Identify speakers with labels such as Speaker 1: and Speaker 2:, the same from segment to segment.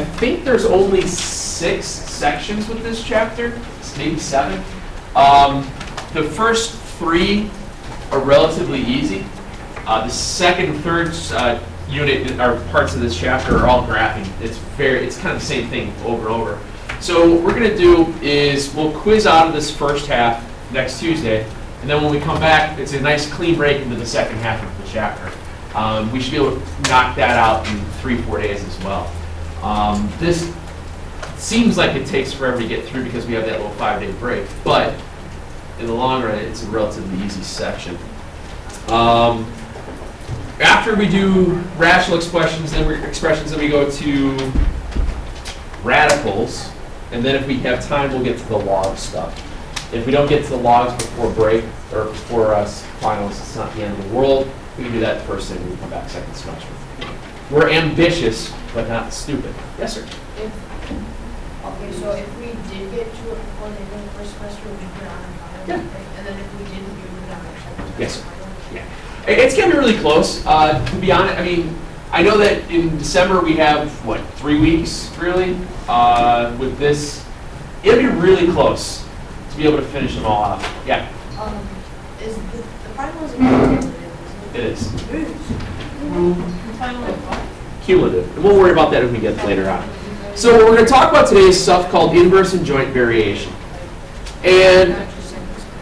Speaker 1: I think there's only 6 sections with this chapter, maybe 7. The first 3 are relatively easy. The second and third unit or parts of this chapter are all graphing. It's kind of the same thing over and over. So what we're going to do is we'll quiz out of this first half next Tuesday, and then when we come back, it's a nice clean break into the second half of the chapter. We should be able to knock that out in 3-4 days as well. This seems like it takes forever to get through because we have that little 5-day break, but in the long run, it's a relatively easy section. After we do rational expressions, then we go to radicals, and then if we have time, we'll get to the log stuff. If we don't get to the logs before break or before finals, it's not the end of the world. We can do that first thing when we come back second semester. We're ambitious, but not stupid. Yes, sir?
Speaker 2: Okay, so if we did get to it before the end of the first semester, would you put it on our final?
Speaker 1: Yeah.
Speaker 2: And then if we didn't, we would put it on our second semester?
Speaker 1: Yes, sir. Yeah. It's going to be really close. To be honest, I mean, I know that in December we have, 3 weeks, really, with this. It'll be really close to be able to finish them all off. Yeah?
Speaker 2: Is the final is cumulative?
Speaker 1: It is.
Speaker 2: The final is what?
Speaker 1: Cumulative. And we'll worry about that when we get later on. So what we're going to talk about today is stuff called inverse and joint variation. And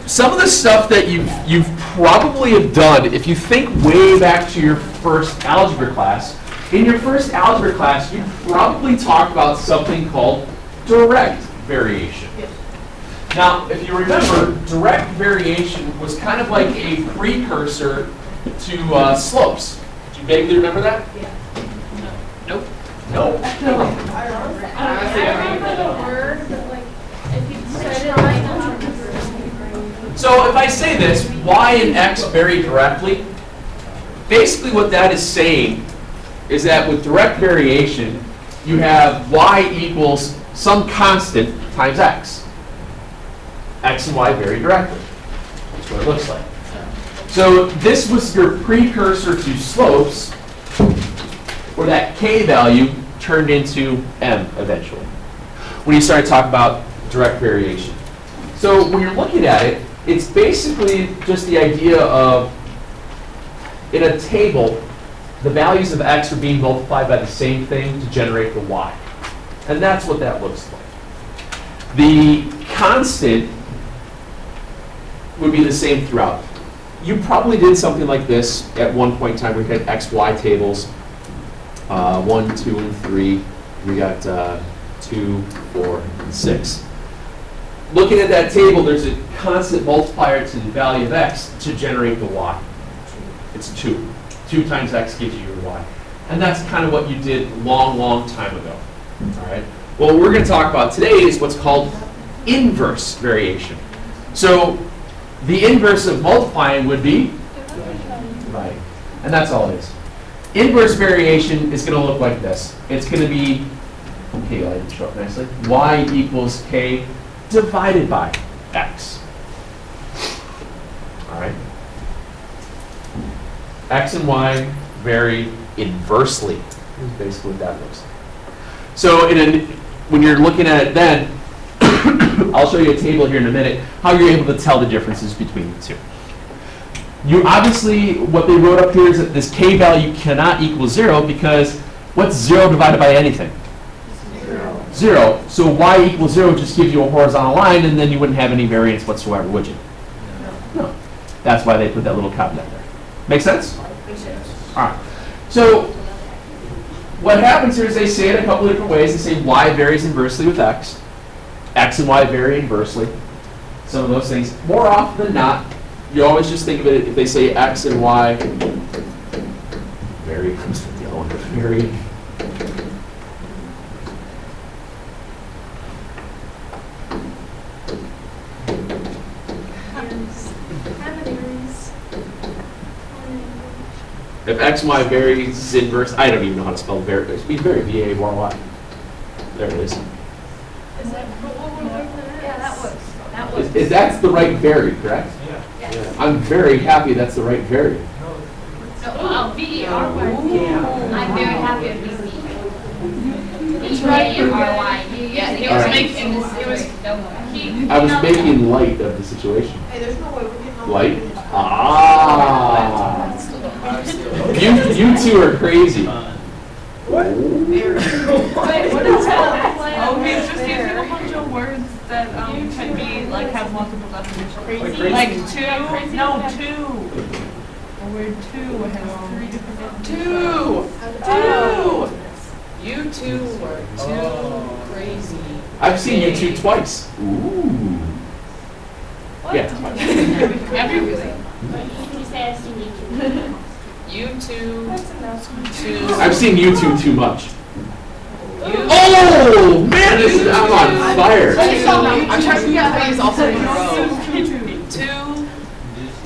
Speaker 1: some of the stuff that you've probably have done, if you think way back to your first algebra class, in your first algebra class, you probably talked about something called direct variation.
Speaker 2: Yes.
Speaker 1: Now, if you remember, direct variation was kind of like a precursor to slopes. Do you vaguely remember that?
Speaker 2: Yeah.
Speaker 1: Nope. Nope.
Speaker 2: I remember the word, but like, if you said it right now.
Speaker 1: So if I say this, y and x vary directly, basically what that is saying is that with direct variation, you have y equals some constant times x. X and y vary directly. That's what it looks like. So this was your precursor to slopes, where that k value turned into m eventually, when you start talking about direct variation. So when you're looking at it, it's basically just the idea of, in a table, the values of x are being multiplied by the same thing to generate the y. And that's what that looks like. The constant would be the same throughout. You probably did something like this at one point in time. We had x, y tables, 1, 2, and 3. We got 2, 4, and 6. Looking at that table, there's a constant multiplier to the value of x to generate the y. It's 2. 2 times x gives you your y. And that's kind of what you did long time ago. All right. Well, what we're going to talk about today is what's called inverse variation. So the inverse of multiplying would be right. And that's all it is. Inverse variation is going to look like this. It's going to be, okay, I didn't show up nicely, y equals k divided by x. All right. X and y vary inversely. Is basically what that looks like. So when you're looking at it then, I'll show you a table here in a minute, how you're able to tell the differences between the two. You obviously, what they wrote up here is that this k value cannot equal 0 because what's 0 divided by anything? 0. So y equals 0 just gives you a horizontal line, and then you wouldn't have any variance whatsoever, would you? No. That's why they put that little caveat there. Make sense?
Speaker 2: Makes sense.
Speaker 1: All right. So what happens here is they say it a couple of different ways. They say y varies inversely with x. X and y vary inversely. Some of those things. More often than not, you always just think of it, if they say x and y vary, vary. If x and y varies inverse, I don't even know how to spell vary. It's vary, V-A-R-Y. There it is.
Speaker 2: Is that yeah, that works. That works.
Speaker 1: That's the right vary, correct?
Speaker 2: Yeah.
Speaker 1: I'm very happy that's the right vary.
Speaker 2: No, V-E-R-Y. I'm very happy with V-E.
Speaker 3: Yeah, he was
Speaker 1: Alright.
Speaker 3: making,
Speaker 1: I was making light of the situation.
Speaker 2: Hey, there's no way we're getting all
Speaker 1: Light?
Speaker 2: in this.
Speaker 1: Ah. You two are crazy.
Speaker 4: Wait, what is that? Oh, he's just using a bunch of words that can be, like, have multiple definitions. Like two, no, two. The word two has 3 different definitions.
Speaker 3: Two. You two were too crazy.
Speaker 1: I've seen you two twice. Ooh. Yeah, twice.
Speaker 3: Everything. You two.
Speaker 1: I've seen you two too much.
Speaker 3: You.
Speaker 1: Oh man, this is, I'm on fire.
Speaker 3: I'm trying to figure out how to use all 3 in a row. Two.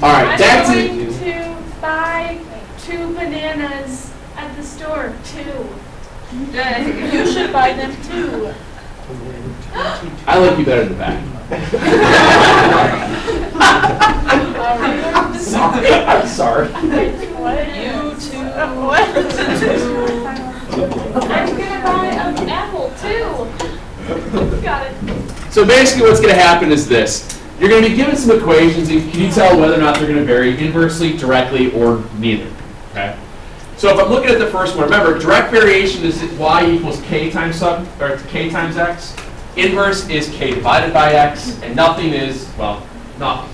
Speaker 1: All right, back
Speaker 5: I'm
Speaker 1: to.
Speaker 5: going to buy 2 bananas at the store, 2. You should buy them too.
Speaker 1: I like you better in the back. Sorry, I'm sorry.
Speaker 3: You two.
Speaker 5: I'm gonna buy an apple too. Got it.
Speaker 1: So basically what's going to happen is this. You're going to be given some equations, and can you tell whether or not they're going to vary inversely, directly, or neither? Okay. So if I'm looking at the first one, remember, direct variation is y equals k times k times x. Inverse is k divided by x, and nothing is, well, nothing.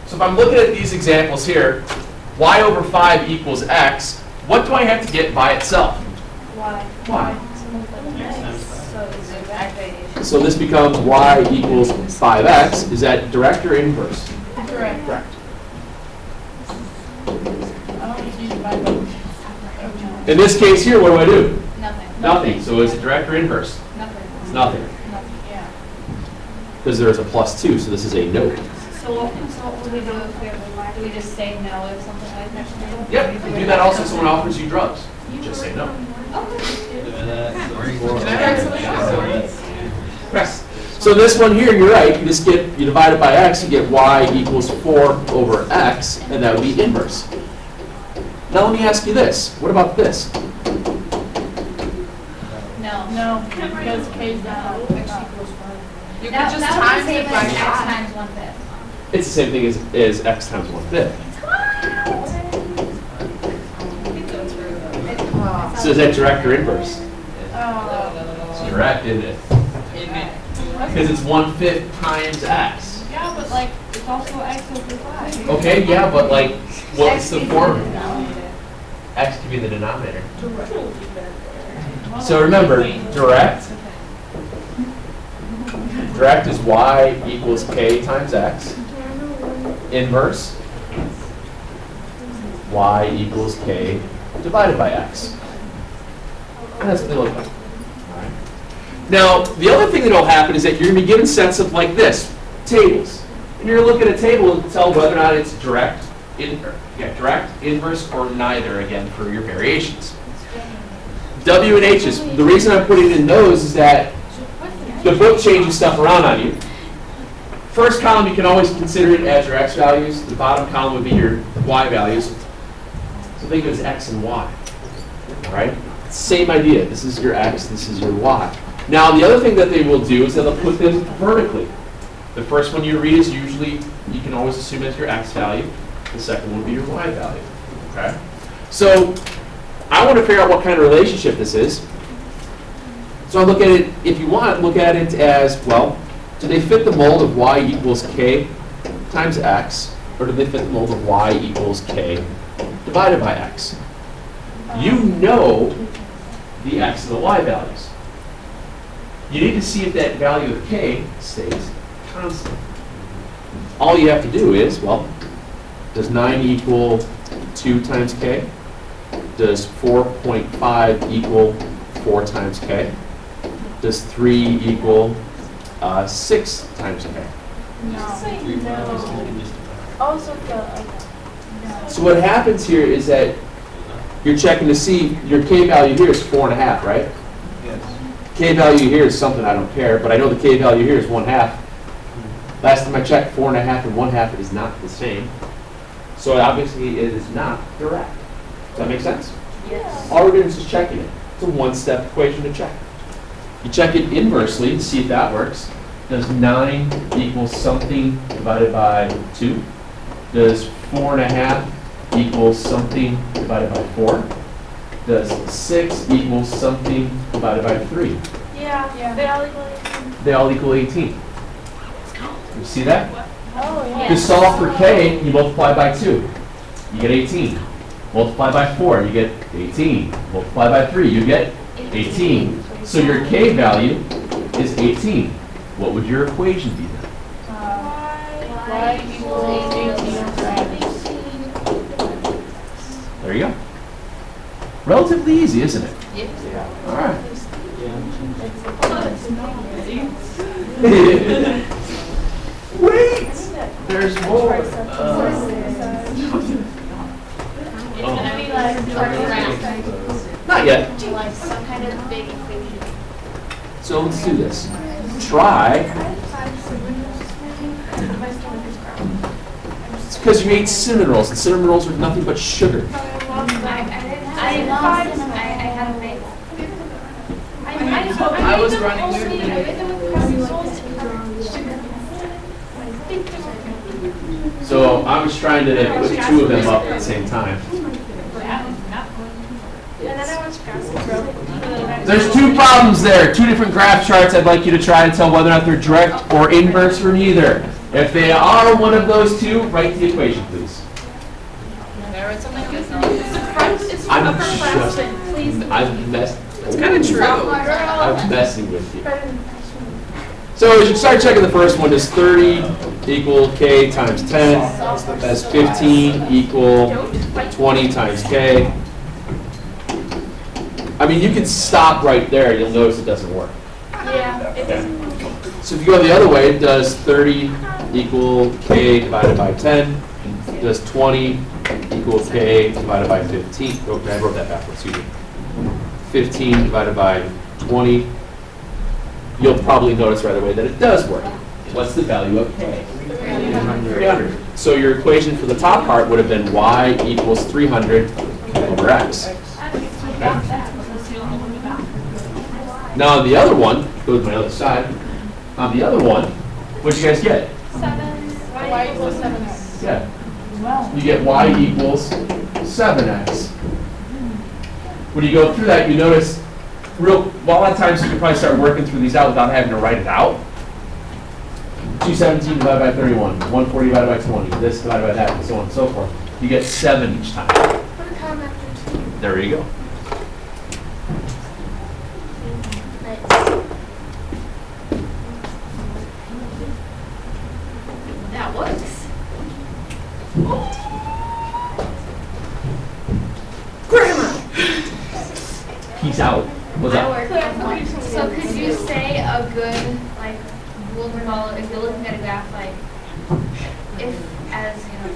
Speaker 1: So if I'm looking at these examples here, y over 5 equals x, what do I have to get by itself?
Speaker 5: Why?
Speaker 1: Y.
Speaker 5: So it's exactly.
Speaker 1: So this becomes y equals 5x. Is that direct or inverse?
Speaker 5: Correct.
Speaker 1: Correct.
Speaker 4: I don't need to buy them.
Speaker 1: In this case here, what do I do?
Speaker 5: Nothing.
Speaker 1: Nothing. So is it direct or inverse?
Speaker 5: Nothing.
Speaker 1: It's nothing.
Speaker 5: Nothing. Yeah.
Speaker 1: Because there's a +2, so this is a no.
Speaker 5: So what would we do if we have, do we just say no if something like that?
Speaker 1: Yep, you can do that also if someone offers you drugs. Just say no. Yes. So this one here, you're right, you just get, you divide it by x, you get y equals 4 over x, and that would be inverse. Now let me ask you this, what about this?
Speaker 5: No.
Speaker 4: No, because K is not.
Speaker 3: You could
Speaker 5: That
Speaker 3: just
Speaker 5: that
Speaker 3: times
Speaker 5: would be
Speaker 3: it
Speaker 5: the
Speaker 3: by
Speaker 5: same as x
Speaker 3: 5.
Speaker 5: times 1/5.
Speaker 1: It's the same thing as x times 1/5. So is that direct or inverse? It's direct, isn't it? Because it's 1/5 times x.
Speaker 4: Yeah, but like, it's also x over 5.
Speaker 1: Okay, yeah, but like, what's the form? X can be the denominator. So remember, direct is y equals k times x. Inverse, y equals k divided by x. And that's what they look like. Now, the other thing that will happen is that you're going to be given sets of like this, tables. And you're going to look at a table and tell whether or not it's direct, inverse, or neither, again, for your variations. W and H's, the reason I'm putting in those is that the book changes stuff around on you. First column, you can always consider it as your x values. The bottom column would be your y values. So think of it as x and y. All right? Same idea. This is your x, this is your y. Now, the other thing that they will do is they'll put them vertically. The first one you read is usually, you can always assume as your x value. The second one will be your y value. Okay? So, I want to figure out what kind of relationship this is. So I look at it, if you want, look at it as, well, do they fit the mold of y equals k times x, or do they fit the mold of y equals k divided by x? You know the x and the y values. You need to see if that value of k stays constant. All you have to do is, well, does 9 equal 2 times k? Does 4.5 equal 4 times k? Does 3 equal 6 times k?
Speaker 5: Also
Speaker 1: So what happens here is that you're checking to see your k value here is 4.5, right?
Speaker 6: Yes.
Speaker 1: K value here is something I don't care, but I know the k value here is 1/2. Last time I checked, 4.5 and 1/2 is not the same. So obviously it is not direct. Does that make sense?
Speaker 5: Yes.
Speaker 1: All we're doing is just checking it. It's a one-step equation to check. You check it inversely to see if that works. Does 9 equal something divided by 2? Does 4.5 equal something divided by 4? Does 6 equal something divided by 3?
Speaker 5: Yeah, they all equal 18.
Speaker 1: They all equal 18. You see that?
Speaker 5: Oh, yeah.
Speaker 1: To solve for k, you multiply by 2. You get 18. Multiply by 4, you get 18. Multiply by 3, you get 18. So your k value is 18. What would your equation be then?
Speaker 5: Y equals 18.
Speaker 1: There you go. Relatively easy, isn't it?
Speaker 5: Yeah.
Speaker 1: All right. Wait! There's more. Not yet.
Speaker 5: Like some kind of big equation.
Speaker 1: So let's do this. Try. It's because you ate cinnamon rolls, and cinnamon rolls are nothing but sugar.
Speaker 5: I
Speaker 4: was running
Speaker 1: So I was trying to put 2 of them up at the same time.
Speaker 5: And then I watched Gossip Girl.
Speaker 1: There's 2 problems there, 2 different graph charts. I'd like you to try to tell whether or not they're direct or inverse from either. If they are one of those 2, write the equation, please. I'm
Speaker 4: It's kind of true.
Speaker 1: I'm messing with you. So as you start checking the first one, does 30 equal k times 10? Does 15 equal 20 times k? I mean, you can stop right there. You'll notice it doesn't work.
Speaker 5: Yeah.
Speaker 1: Okay. So if you go the other way, does 30 equal k divided by 10? Does 20 equal k divided by 15? Okay, I wrote that backwards. Excuse me. 15 divided by 20. You'll probably notice right away that it does work. What's the value of k? 300. So your equation for the top part would have been y equals 300 over x. Okay. Now on the other one, go to my other side. On the other one, what'd you guys get?
Speaker 5: 7. Y equals 7x.
Speaker 1: Yeah. You get y equals 7x. When you go through that, you notice a lot of times you can probably start working through these out without having to write it out. 217 divided by 31, 140 divided by 20, this divided by that, and so on and so forth. You get 7 each time.
Speaker 5: Put a comma after 2.
Speaker 1: There you go.
Speaker 5: That works.
Speaker 1: Peace out. What's up?
Speaker 6: So could you say a good like rule to follow if you're looking at a graph like if as you know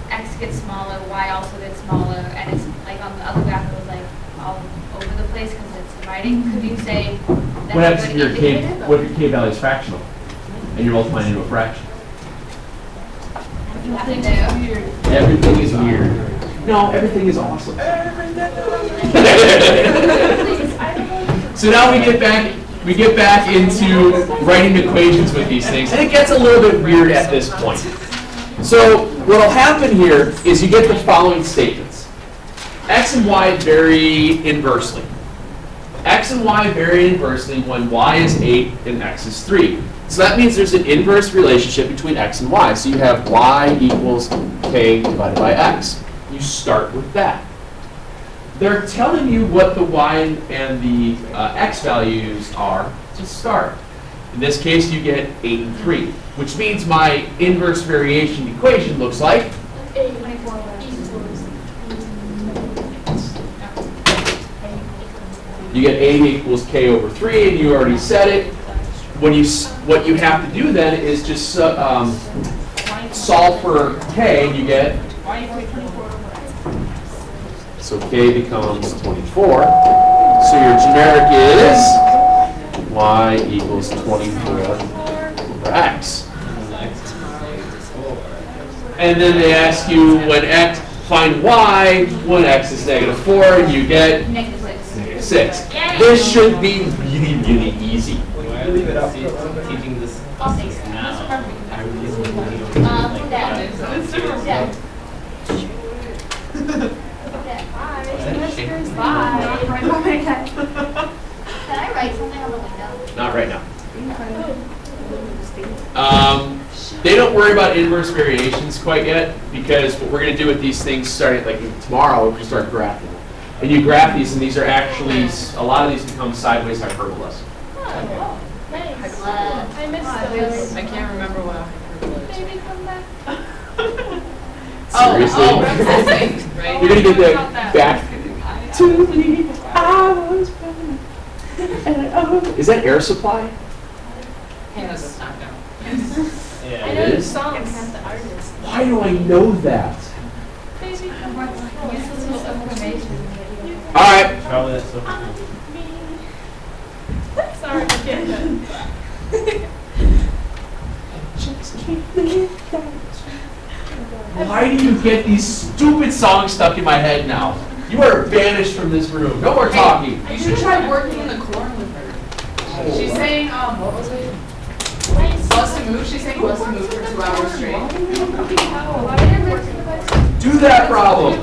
Speaker 6: x gets smaller, y also gets smaller, and it's like on the other graph it was like all over the place because it's dividing. Could you say that's
Speaker 1: What happens
Speaker 6: a
Speaker 1: if
Speaker 6: good
Speaker 1: your k?
Speaker 6: indicator?
Speaker 1: What if your k value is fractional, and you're multiplying into a fraction?
Speaker 6: Nothing new.
Speaker 1: Everything is weird. No, everything is awesome. So now we get back into writing equations with these things, and it gets a little bit weird at this point. So what'll happen here is you get the following statements. X and y vary inversely. X and y vary inversely when y is 8 and x is 3. So that means there's an inverse relationship between x and y. So you have y equals k divided by x. You start with that. They're telling you what the y and the x values are to start. In this case, you get 8 and 3, which means my inverse variation equation looks like
Speaker 5: 8 equals.
Speaker 1: you get 8 equals k over 3, and you already said it. What you have to do then is just solve for k, and you get. So k becomes 24. So your generic is y equals 24 over x. And then they ask you find y when x is -4, and you get
Speaker 6: -6.
Speaker 1: 6.
Speaker 6: Yay.
Speaker 1: This should be really, really easy.
Speaker 7: Leave it up. Teaching this
Speaker 6: I'll take it.
Speaker 7: now. I would use it.
Speaker 6: Dad. Dad. Bye. Can I write something on the window?
Speaker 1: Not right now. They don't worry about inverse variations quite yet, because what we're going to do with these things starting like tomorrow, we're going to start graphing. And you graph these, and these are actually, a lot of these become sideways hyperbolas.
Speaker 5: Oh, nice. I missed those.
Speaker 3: I can't remember what a hyperbola is.
Speaker 5: Baby, come back.
Speaker 1: Seriously?
Speaker 3: Right?
Speaker 1: You're going to get that back to me. I was born. Is that air supply?
Speaker 3: Yes.
Speaker 7: Yeah.
Speaker 5: I
Speaker 1: It
Speaker 5: know the
Speaker 1: is?
Speaker 5: song, not the artist.
Speaker 1: Why do I know that?
Speaker 5: Baby, come back.
Speaker 6: Useless information.
Speaker 1: All right.
Speaker 7: Probably that's so.
Speaker 5: Sorry, kid.
Speaker 1: Why do you get these stupid songs stuck in my head now? You are banished from this room. No more talking.
Speaker 3: You should try working in the corn with her. She's saying, what was it? Bust a move. She's saying bust a move for 2 hours straight.
Speaker 1: Do that problem.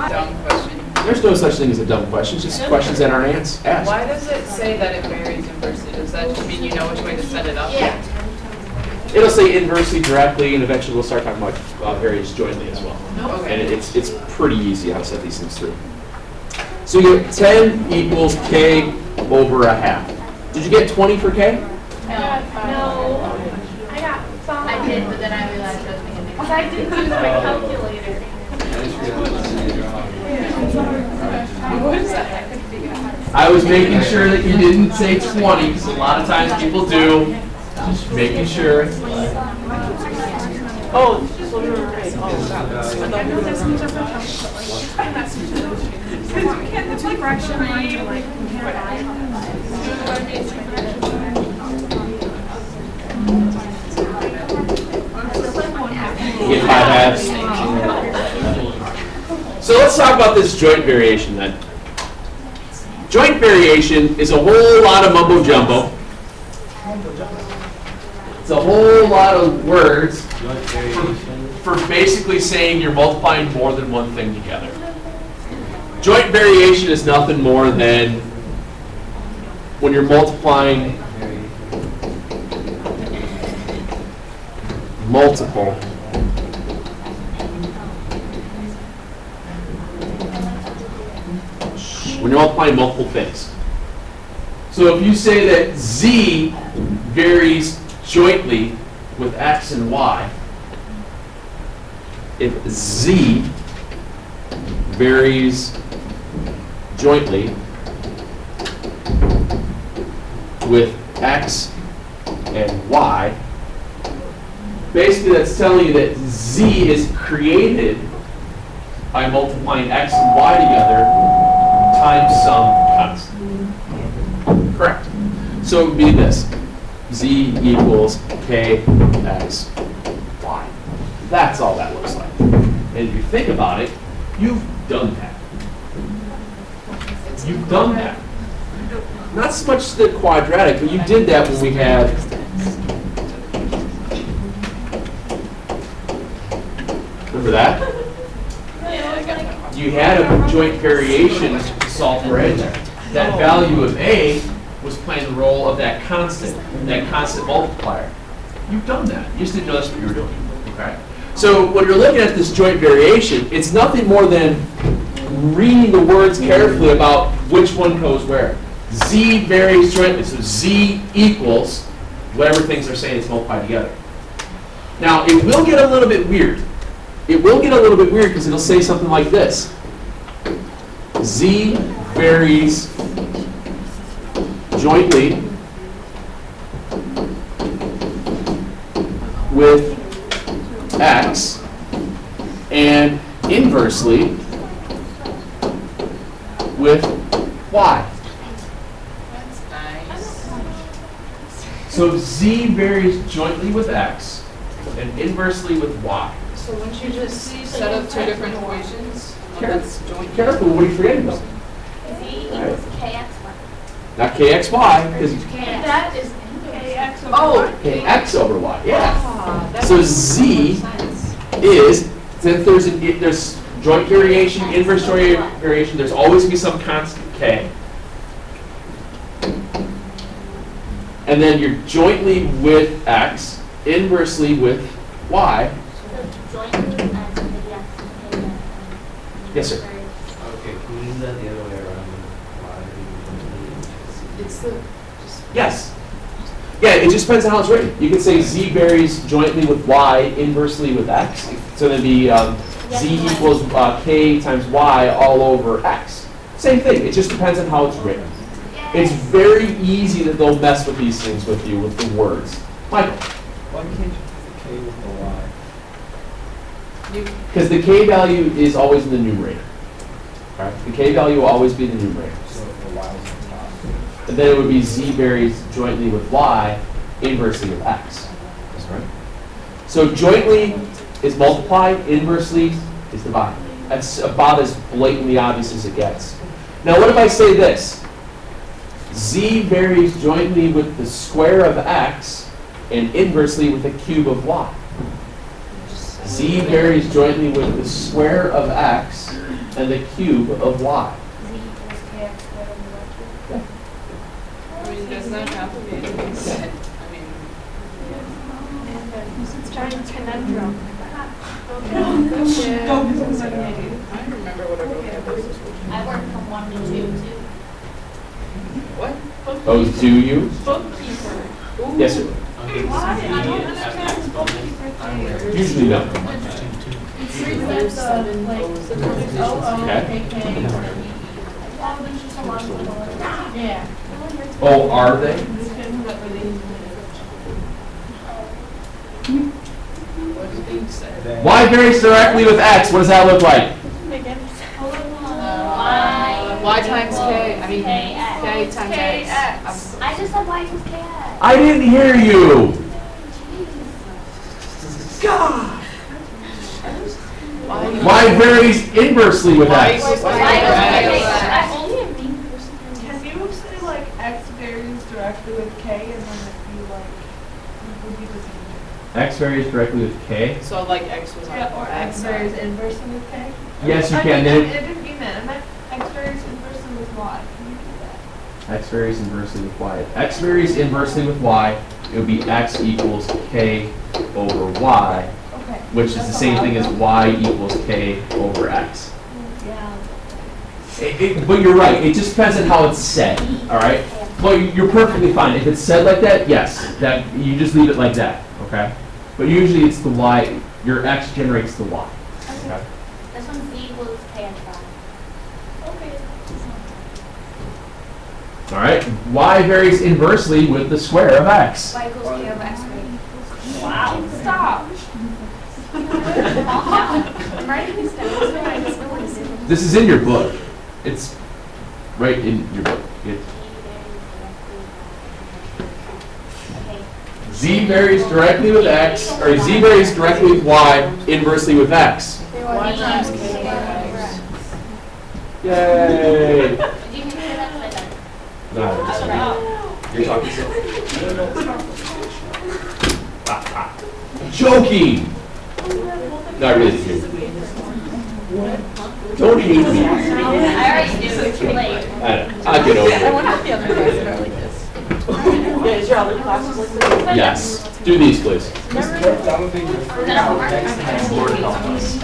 Speaker 3: Dumb question.
Speaker 1: There's no such thing as a dumb question. It's just questions that aren't asked.
Speaker 3: Why does it say that it varies inversely? Does that just mean you know which way to set it up?
Speaker 6: Yeah.
Speaker 1: It'll say inversely, directly, and eventually we'll start talking about various jointly as well. And
Speaker 3: Okay.
Speaker 1: it's pretty easy how to set these things through. So you get 10 equals k over a half. Did you get 20 for k?
Speaker 5: No, I got 5.
Speaker 6: I did, but then I realized I was making a big
Speaker 5: Because I didn't use my calculator.
Speaker 3: What is that?
Speaker 1: I was making sure that you didn't say 20, because a lot of times people do. Just making sure.
Speaker 3: Oh, so we were right. Oh,
Speaker 1: You get 5 halves. So let's talk about this joint variation then. Joint variation is a whole lot of mumbo jumbo. It's a whole lot of words for basically saying you're multiplying more than one thing together. Joint variation is nothing more than when you're multiplying multiple things. So if you say that z varies jointly with x and y, if z varies jointly with x and y, basically that's telling you that z is created by multiplying x and y together times some constant. Correct. So it would be this. Z equals k x y. That's all that looks like. And if you think about it, you've done that. You've done that. Not so much the quadratic, but you did that when we had remember that? You had a joint variation to solve for a. That value of a was playing the role of that constant multiplier. You've done that. You just didn't know that's what you were doing. Okay? So when you're looking at this joint variation, it's nothing more than reading the words carefully about which one goes where. Z varies jointly, so Z equals whatever things are saying it's multiplied together. Now, it will get a little bit weird. It will get a little bit weird because it'll say something like this. Z varies jointly with x, and inversely with y.
Speaker 3: That's nice.
Speaker 1: So z varies jointly with x and inversely with y.
Speaker 3: So wouldn't you just set up two different equations? That's joint.
Speaker 1: Careful, what are you forgetting about?
Speaker 6: Z equals KXY.
Speaker 1: Not kxy, because
Speaker 5: That is KX over
Speaker 3: Oh.
Speaker 5: Y.
Speaker 1: kx over y, yeah.
Speaker 3: Ah, that
Speaker 1: So
Speaker 3: makes
Speaker 1: z
Speaker 3: sense.
Speaker 1: is, since there's joint variation, inverse joint variation, there's always going to be some constant k. And then you're jointly with x, inversely with y. Yes, sir.
Speaker 7: Okay, can we use that the other way around? Why
Speaker 3: It's the,
Speaker 1: Yes. Yeah, it just depends on how it's written. You could say z varies jointly with y, inversely with x. So then be z equals k times y all over x. Same thing. It just depends on how it's written. It's very easy that they'll mess with these things with you, with the words. Michael?
Speaker 8: Why can't you put the K with the Y?
Speaker 1: Because the k value is always in the numerator. Right? The k value will always be in the numerator.
Speaker 8: So if the Y is on top.
Speaker 1: And then it would be z varies jointly with y, inversely with x. That's right. So jointly is multiply, inversely is divide. That's about as blatantly obvious as it gets. Now what if I say this? Z varies jointly with the square of x and inversely with the cube of y. Z varies jointly with the square of x and the cube of y.
Speaker 3: I mean, doesn't that have to be? I mean,
Speaker 5: It's giant conundrum.
Speaker 3: I remember what I wrote down.
Speaker 6: I work from 1 to 2 too.
Speaker 3: What?
Speaker 1: Oh, do you?
Speaker 5: Bookkeeper.
Speaker 1: Yes, sir.
Speaker 7: Okay,
Speaker 5: Why? I don't
Speaker 7: so
Speaker 5: understand bookkeeper thing.
Speaker 1: Usually no.
Speaker 5: It's like
Speaker 1: Okay.
Speaker 5: Oh, there's just a lot of yeah.
Speaker 1: Oh, are they?
Speaker 3: What did they say?
Speaker 1: Y varies directly with x. What does that look like?
Speaker 3: Y times K, I mean,
Speaker 6: KX.
Speaker 3: K times X.
Speaker 6: I just said Y equals KX.
Speaker 1: I didn't hear you. Y varies inversely with
Speaker 3: Y
Speaker 1: x.
Speaker 3: equals K
Speaker 6: Y
Speaker 3: over
Speaker 6: equals
Speaker 3: X.
Speaker 6: KX.
Speaker 4: Can you say like x varies directly with k and then it'd be like, would be the same?
Speaker 1: X varies directly with k.
Speaker 3: So like X was on
Speaker 4: Yeah, or x
Speaker 3: X
Speaker 4: varies
Speaker 3: side.
Speaker 4: inversely with k?
Speaker 1: Yes, you
Speaker 4: I
Speaker 1: can.
Speaker 4: didn't-
Speaker 1: Then
Speaker 4: I didn't mean that, I meant x varies inversely with y. Can you do that?
Speaker 1: X varies inversely with y. If X varies inversely with y, it would be x equals k over y,
Speaker 4: Okay.
Speaker 1: which is the same thing as y equals k over x.
Speaker 4: Yeah.
Speaker 1: But you're right. It just depends on how it's said. All right. Well, you're perfectly fine. If it's said like that, yes, that you just leave it like that. Okay. But usually it's the y. Your x generates the y. Okay.
Speaker 6: This one's Z equals KXY.
Speaker 5: Okay.
Speaker 1: All right. Y varies inversely with the square of x.
Speaker 6: Y equals K over X squared.
Speaker 5: Wow, stop.
Speaker 6: I'm writing this down so I just know what it is.
Speaker 1: This is in your book. It's right in your book. Z varies directly with x, or Z varies directly with y, inversely with x.
Speaker 3: Y times K over X.
Speaker 1: Yay!
Speaker 6: Did you hear that?
Speaker 1: No, you're talking so. Joking! No, I really didn't hear you. Don't hate me.
Speaker 6: I already knew it was too late.
Speaker 1: I know. I'll get over it.
Speaker 4: if the other classes are like this. Yeah, is your other classes like this?
Speaker 1: Yes. Do these, please.
Speaker 8: That would be good for next time.
Speaker 1: Lord help us.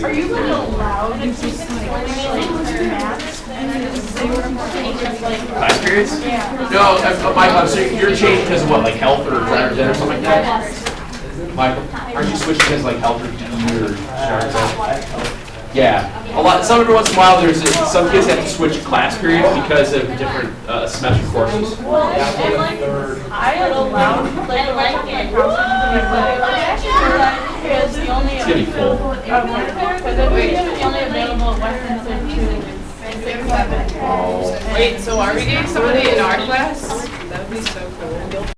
Speaker 4: Are you like allowed to just like maths and then just say what I'm
Speaker 1: Class periods?
Speaker 4: Yeah.
Speaker 1: No, Michael, so you're changing because of what, like health or driver's ed or something like that? Michael, aren't you switching because like health or PE or driver's ed? Yeah, some every once in a while, some kids have to switch class periods because of different semester courses.
Speaker 5: I like allowed, like,
Speaker 6: I like it.
Speaker 1: It's getting full.
Speaker 4: Okay, but then we have only available at Westminster 2.
Speaker 1: Oh.
Speaker 3: Wait, so are we getting somebody in our class? That would be so cool.